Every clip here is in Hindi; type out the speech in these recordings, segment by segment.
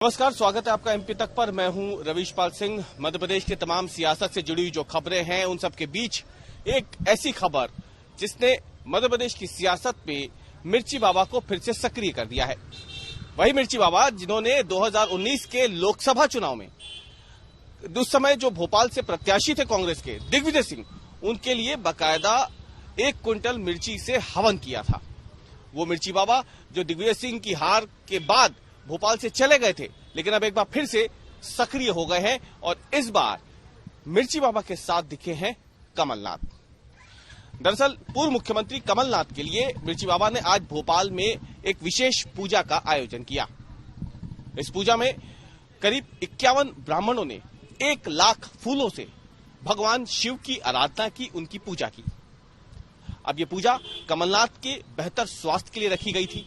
नमस्कार, स्वागत है आपका एमपी तक पर। मैं हूं रवीश पाल सिंह। मध्य प्रदेश के तमाम सियासत से जुड़ी हुई जो खबरें हैं उन सब के बीच एक ऐसी खबर जिसने मध्य प्रदेश की सियासत में मिर्ची बाबा को फिर से सक्रिय कर दिया है। वही मिर्ची बाबा जिन्होंने 2019 के लोकसभा चुनाव में उस समय जो भोपाल से प्रत्याशी थे कांग्रेस के दिग्विजय सिंह, उनके लिए बाकायदा 1 क्विंटल मिर्ची से हवन किया था। वो मिर्ची बाबा जो दिग्विजय सिंह की हार के बाद भोपाल से चले गए थे, लेकिन अब एक बार फिर से सक्रिय हो गए हैं और इस बार मिर्ची बाबा के साथ दिखे हैं कमलनाथ। दरअसल पूर्व मुख्यमंत्री कमलनाथ के लिए मिर्ची बाबा ने आज भोपाल में एक विशेष पूजा का आयोजन किया। इस पूजा में करीब 51 ब्राह्मणों ने 1 लाख फूलों से भगवान शिव की आराधना की, उनकी पूजा की। अब ये पूजा कमलनाथ के बेहतर स्वास्थ्य के लिए रखी गई थी,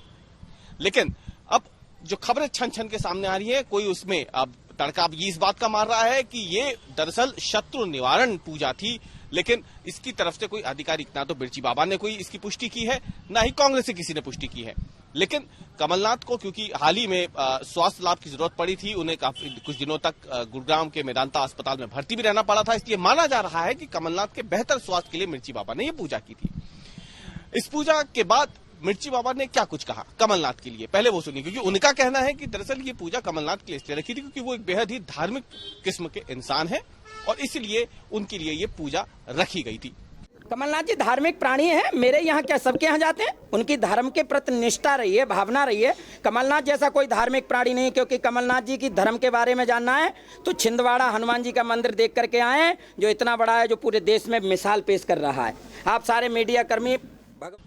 लेकिन अब जो खबरें छन छन के सामने आ रही है, कोई उसमें अब तड़का ये इस बात का मार रहा है कि ये दरअसल शत्रु निवारण पूजा थी, लेकिन इसकी तरफ से कोई आधिकारिक ना तो मिर्ची बाबा ने कोई इसकी पुष्टि की है, ना ही कांग्रेस से किसी ने पुष्टि की है। लेकिन कमलनाथ को क्योंकि हाल ही में स्वास्थ्य लाभ की जरूरत पड़ी थी, उन्हें काफी कुछ दिनों तक गुरुग्राम के मेदांता अस्पताल में भर्ती भी रहना पड़ा था, इसलिए माना जा रहा है कि कमलनाथ के बेहतर स्वास्थ्य के लिए मिर्ची बाबा ने यह पूजा की थी। इस पूजा के बाद मिर्ची बाबा ने क्या कुछ कहा कमलनाथ के लिए, पहले वो सुनिए, क्योंकि उनका कहना है कि दरअसल ये पूजा कमलनाथ के लिए इसलिए रखी थी क्योंकि वो एक बेहद ही धार्मिक किस्म के इंसान हैं और इसलिए उनके लिए ये पूजा रखी गई थी। कमलनाथ जी धार्मिक प्राणी हैं, मेरे यहाँ क्या सबके यहाँ जाते हैं, उनकी धर्म के प्रति निष्ठा रही है, भावना रही है। कमलनाथ जैसा कोई धार्मिक प्राणी नहीं, क्योंकि कमलनाथ जी की धर्म के बारे में जानना है तो छिंदवाड़ा हनुमान जी का मंदिर देख करके आए हैं, जो इतना बड़ा है, जो पूरे देश में मिसाल पेश कर रहा है। आप सारे मीडिया कर्मी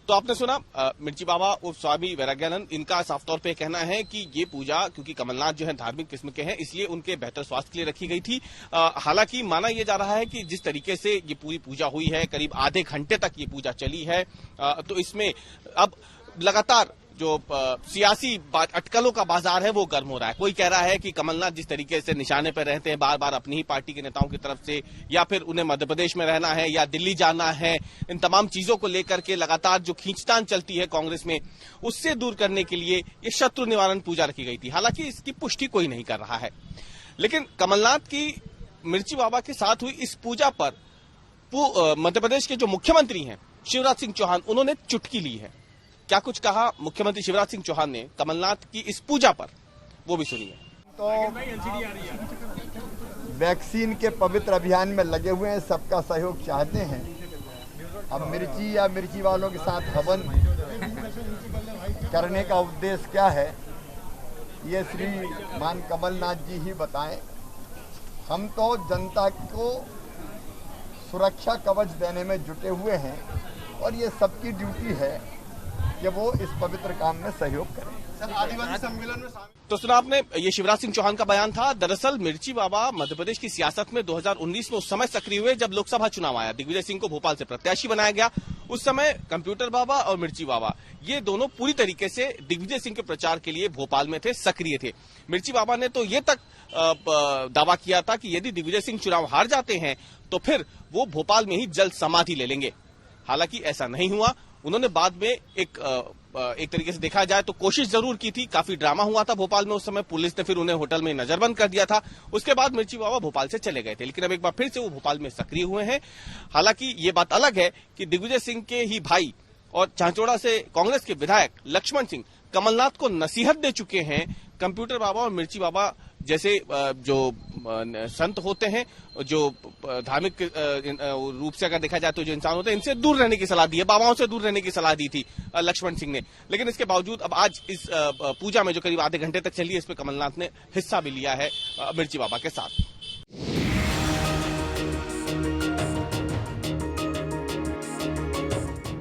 तो आपने सुना मिर्ची बाबा और स्वामी वैराग्यानंद, इनका साफ तौर पे कहना है कि ये पूजा क्योंकि कमलनाथ जो है धार्मिक किस्म के हैं, इसलिए उनके बेहतर स्वास्थ्य के लिए रखी गई थी। हालांकि माना यह जा रहा है कि जिस तरीके से ये पूरी पूजा हुई है, करीब आधे घंटे तक ये पूजा चली है, तो इसमें अब लगातार जो सियासी अटकलों का बाजार है वो गर्म हो रहा है। कोई कह रहा है कि कमलनाथ जिस तरीके से निशाने पर रहते हैं बार बार अपनी ही पार्टी के नेताओं की तरफ से, या फिर उन्हें मध्य प्रदेश में रहना है या दिल्ली जाना है, इन तमाम चीजों को लेकर के लगातार जो खींचतान चलती है कांग्रेस में, उससे दूर करने के लिए ये शत्रु निवारण पूजा रखी गई थी। हालांकि इसकी पुष्टि कोई नहीं कर रहा है, लेकिन कमलनाथ की मिर्ची बाबा के साथ हुई इस पूजा पर मध्य प्रदेश के जो मुख्यमंत्री हैं शिवराज सिंह चौहान, उन्होंने चुटकी ली है। क्या कुछ कहा मुख्यमंत्री शिवराज सिंह चौहान ने कमलनाथ की इस पूजा पर, वो भी सुनिए। तो वैक्सीन के पवित्र अभियान में लगे हुए हैं, सबका सहयोग चाहते हैं। अब मिर्ची या मिर्ची वालों के साथ हवन करने का उद्देश्य क्या है, ये श्रीमान कमलनाथ जी ही बताएं। हम तो जनता को सुरक्षा कवच देने में जुटे हुए हैं और ये सबकी ड्यूटी है कि वो इस पवित्र काम में सहयोग करें। सर, आदिवासी सम्मेलन में तो सुना आपने, ये शिवराज सिंह चौहान का बयान था। दरअसल मिर्ची बाबा मध्य प्रदेश की सियासत में 2019 में उस समय सक्रिय हुए जब लोकसभा चुनाव आया, दिग्विजय सिंह को भोपाल से प्रत्याशी बनाया गया। उस समय कंप्यूटर बाबा और मिर्ची बाबा ये दोनों पूरी तरीके से दिग्विजय सिंह के प्रचार के लिए भोपाल में थे, सक्रिय थे। मिर्ची बाबा ने तो ये तक दावा किया था कि यदि दिग्विजय सिंह चुनाव हार जाते हैं तो फिर वो भोपाल में ही जल समाधि ले लेंगे। हालांकि ऐसा नहीं हुआ। उन्होंने बाद में एक तरीके से देखा जाए तो कोशिश जरूर की थी, काफी ड्रामा हुआ था भोपाल में उस समय, पुलिस ने फिर उन्हें होटल में नजरबंद कर दिया था। उसके बाद मिर्ची बाबा भोपाल से चले गए थे, लेकिन अब एक बार फिर से वो भोपाल में सक्रिय हुए हैं। हालांकि ये बात अलग है कि दिग्विजय सिंह के ही भाई और चांचौड़ा से कांग्रेस के विधायक लक्ष्मण सिंह कमलनाथ को नसीहत दे चुके हैं। कंप्यूटर बाबा और मिर्ची बाबा जैसे जो संत होते हैं, जो धार्मिक रूप से अगर देखा जाए तो जो इंसान होते हैं, इनसे दूर रहने की सलाह दी है, बाबाओं से दूर रहने की सलाह दी थी लक्ष्मण सिंह ने। लेकिन इसके बावजूद अब आज इस पूजा में जो करीब आधे घंटे तक चली है, इस पर कमलनाथ ने हिस्सा भी लिया है मिर्ची बाबा के साथ।